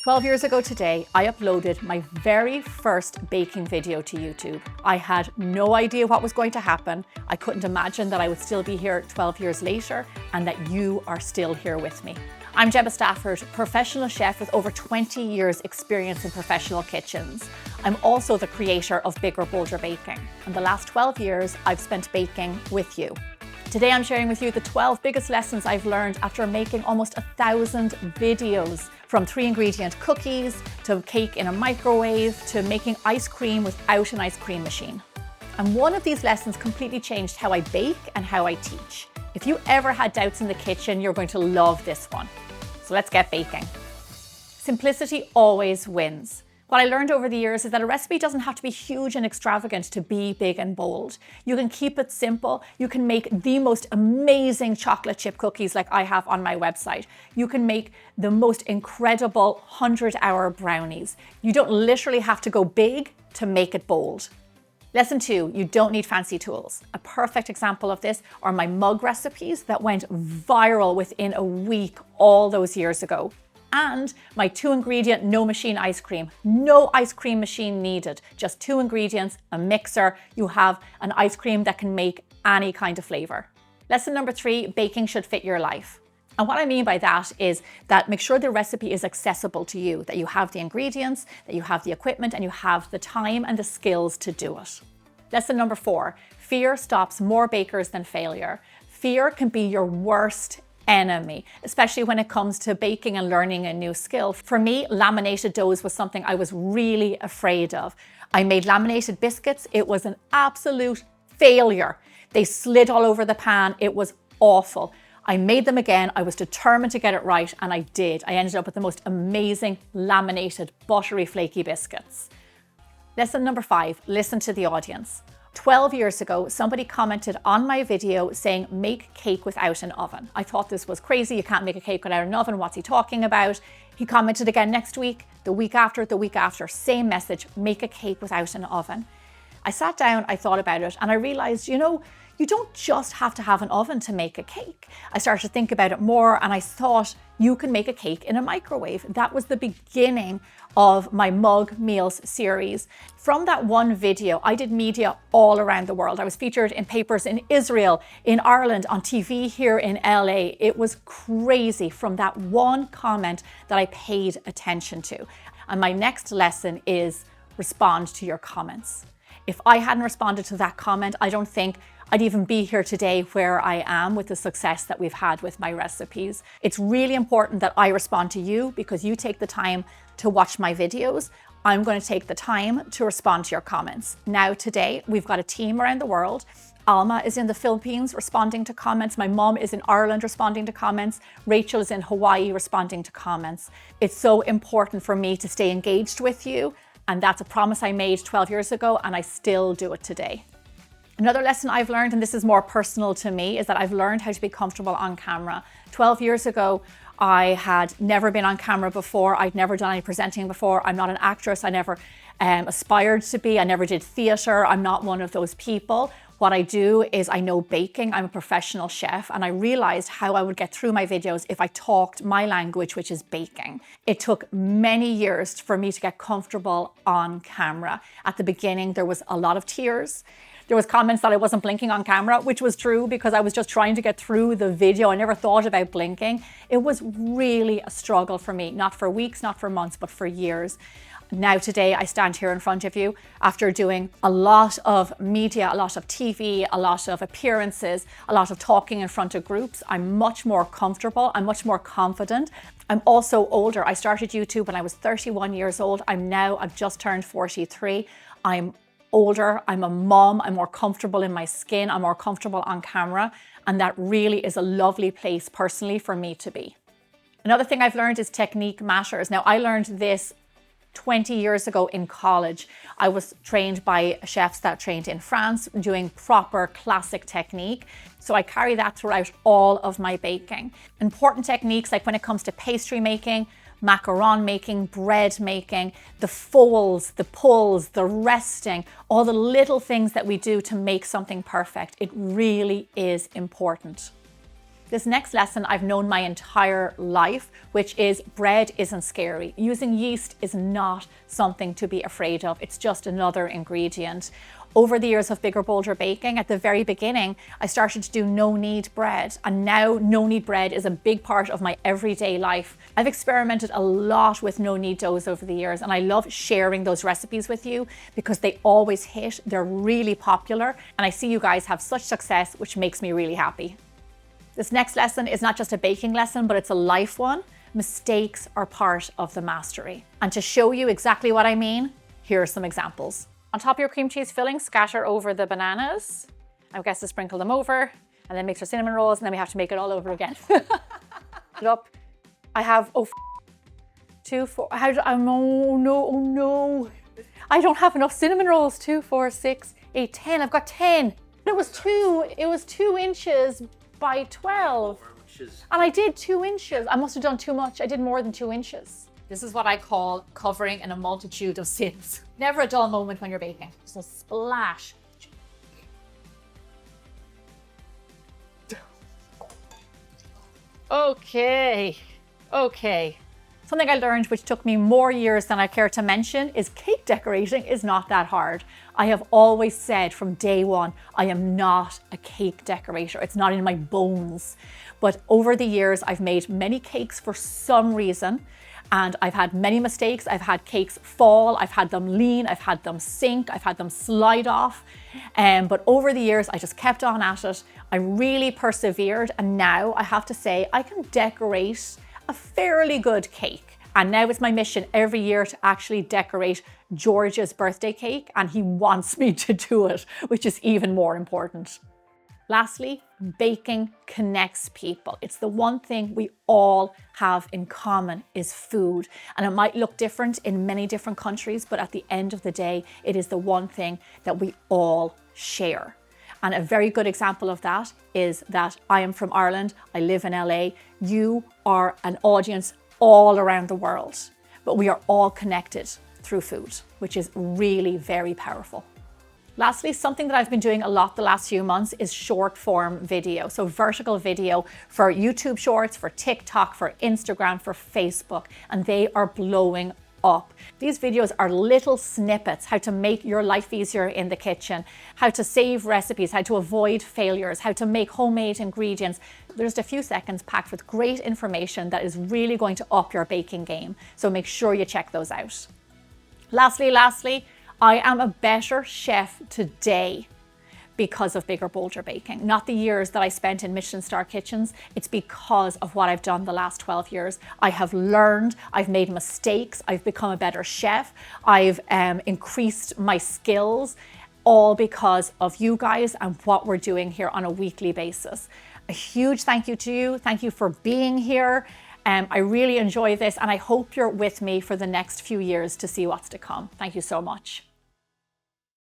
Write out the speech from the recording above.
12 years ago today, I uploaded my very first baking video to YouTube. I had no idea what was going to happen. I couldn't imagine that I would still be here 12 years later and that you are still here with me. I'm Gemma Stafford, professional chef with over 20 years experience in professional kitchens. I'm also the creator of Bigger, Bolder Baking. And the last 12 years, I've spent baking with you. Today I'm sharing with you the 12 biggest lessons I've learned after making almost 1,000 videos, from 3-ingredient cookies to cake in a microwave to making ice cream without an ice cream machine. And one of these lessons completely changed how I bake and how I teach. If you ever had doubts in the kitchen, you're going to love this one. So let's get baking. Simplicity always wins. What I learned over the years is that a recipe doesn't have to be huge and extravagant to be big and bold. You can keep it simple. You can make the most amazing chocolate chip cookies like I have on my website. You can make the most incredible 100-hour brownies. You don't literally have to go big to make it bold. Lesson 2, you don't need fancy tools. A perfect example of this are my mug recipes that went viral within a week all those years ago. And my 2-ingredient no machine ice cream. No ice cream machine needed, just 2 ingredients, a mixer. You have an ice cream that can make any kind of flavor. Lesson number 3, baking should fit your life. And what I mean by that is that make sure the recipe is accessible to you, that you have the ingredients, that you have the equipment, and you have the time and the skills to do it. Lesson number 4, fear stops more bakers than failure. Fear can be your worst enemy, especially when it comes to baking and learning a new skill. For me, laminated doughs was something I was really afraid of. I made laminated biscuits. It was an absolute failure. They slid all over the pan. It was awful. I made them again. I was determined to get it right, and I did. I ended up with the most amazing laminated, buttery, flaky biscuits. Lesson number 5, listen to the audience. 12 years ago, somebody commented on my video saying, make cake without an oven. I thought this was crazy. You can't make a cake without an oven. What's he talking about? He commented again next week, the week after, same message, make a cake without an oven. I sat down, I thought about it, and I realized, you don't just have to have an oven to make a cake. I started to think about it more, and I thought you can make a cake in a microwave. That was the beginning of my Mug Meals series. From that one video, I did media all around the world. I was featured in papers in Israel, in Ireland, on TV here in LA. It was crazy from that one comment that I paid attention to. And my next lesson is respond to your comments. If I hadn't responded to that comment, I don't think I'd even be here today where I am with the success that we've had with my recipes. It's really important that I respond to you because you take the time to watch my videos. I'm going to take the time to respond to your comments. Now today, we've got a team around the world. Alma is in the Philippines responding to comments. My mom is in Ireland responding to comments. Rachel is in Hawaii responding to comments. It's so important for me to stay engaged with you. And that's a promise I made 12 years ago, and I still do it today. Another lesson I've learned, and this is more personal to me, is that I've learned how to be comfortable on camera. 12 years ago, I had never been on camera before. I'd never done any presenting before. I'm not an actress. I never aspired to be. I never did theater. I'm not one of those people. What I do is I know baking. I'm a professional chef, and I realized how I would get through my videos if I talked my language, which is baking. It took many years for me to get comfortable on camera. At the beginning, there was a lot of tears. There was comments that I wasn't blinking on camera, which was true because I was just trying to get through the video. I never thought about blinking. It was really a struggle for me, not for weeks, not for months, but for years. Now today I stand here in front of you after doing a lot of media, a lot of TV, a lot of appearances, a lot of talking in front of groups. I'm much more comfortable. I'm much more confident. I'm also older. I started YouTube when I was 31 years old. I've just turned 43. I'm older, I'm a mom, I'm more comfortable in my skin, I'm more comfortable on camera, and that really is a lovely place personally for me to be. Another thing I've learned is technique matters. Now, I learned this 20 years ago in college. I was trained by chefs that trained in France doing proper classic technique. So I carry that throughout all of my baking. Important techniques like when it comes to pastry making, macaron making, bread making, the folds, the pulls, the resting, all the little things that we do to make something perfect. It really is important. This next lesson I've known my entire life, which is bread isn't scary. Using yeast is not something to be afraid of. It's just another ingredient. Over the years of Bigger Bolder Baking, at the very beginning, I started to do no-knead bread, and now no-knead bread is a big part of my everyday life. I've experimented a lot with no-knead doughs over the years, and I love sharing those recipes with you because they always hit, they're really popular, and I see you guys have such success, which makes me really happy. This next lesson is not just a baking lesson, but it's a life one. Mistakes are part of the mastery. And to show you exactly what I mean, here are some examples. On top of your cream cheese filling, scatter over the bananas. I guess to sprinkle them over, and then mix our cinnamon rolls, and then we have to make it all over again. Up. I have, oh no. I don't have enough cinnamon rolls. 2, 4, 6, 8, 10. I've got 10. It was 2 inches by 12. And I did 2 inches. I must have done too much. I did more than 2 inches. This is what I call covering in a multitude of sins. Never a dull moment when you're baking. Just a splash. Okay. Something I learned, which took me more years than I care to mention, is cake decorating is not that hard. I have always said from day one, I am not a cake decorator. It's not in my bones. But over the years, I've made many cakes for some reason, and I've had many mistakes. I've had cakes fall, I've had them lean, I've had them sink, I've had them slide off. But over the years, I just kept on at it. I really persevered, and now I have to say I can decorate a fairly good cake. And now it's my mission every year to actually decorate George's birthday cake, and he wants me to do it, which is even more important. Lastly, baking connects people. It's the one thing we all have in common is food. And it might look different in many different countries, but at the end of the day, it is the one thing that we all share. And a very good example of that is that I am from Ireland, I live in LA. You are an audience all around the world, but we are all connected through food, which is really very powerful. Lastly, something that I've been doing a lot the last few months is short form video. So vertical video for YouTube Shorts, for TikTok, for Instagram, for Facebook, and they are blowing up. These videos are little snippets, how to make your life easier in the kitchen, how to save recipes, how to avoid failures, how to make homemade ingredients. There's a few seconds packed with great information that is really going to up your baking game. So make sure you check those out. Lastly, I am a better chef today because of Bigger Bolder Baking. Not the years that I spent in Michelin star kitchens, it's because of what I've done the last 12 years. I have learned, I've made mistakes, I've become a better chef, I've increased my skills, all because of you guys and what we're doing here on a weekly basis. A huge thank you to you. Thank you for being here. I really enjoy this, and I hope you're with me for the next few years to see what's to come. Thank you so much.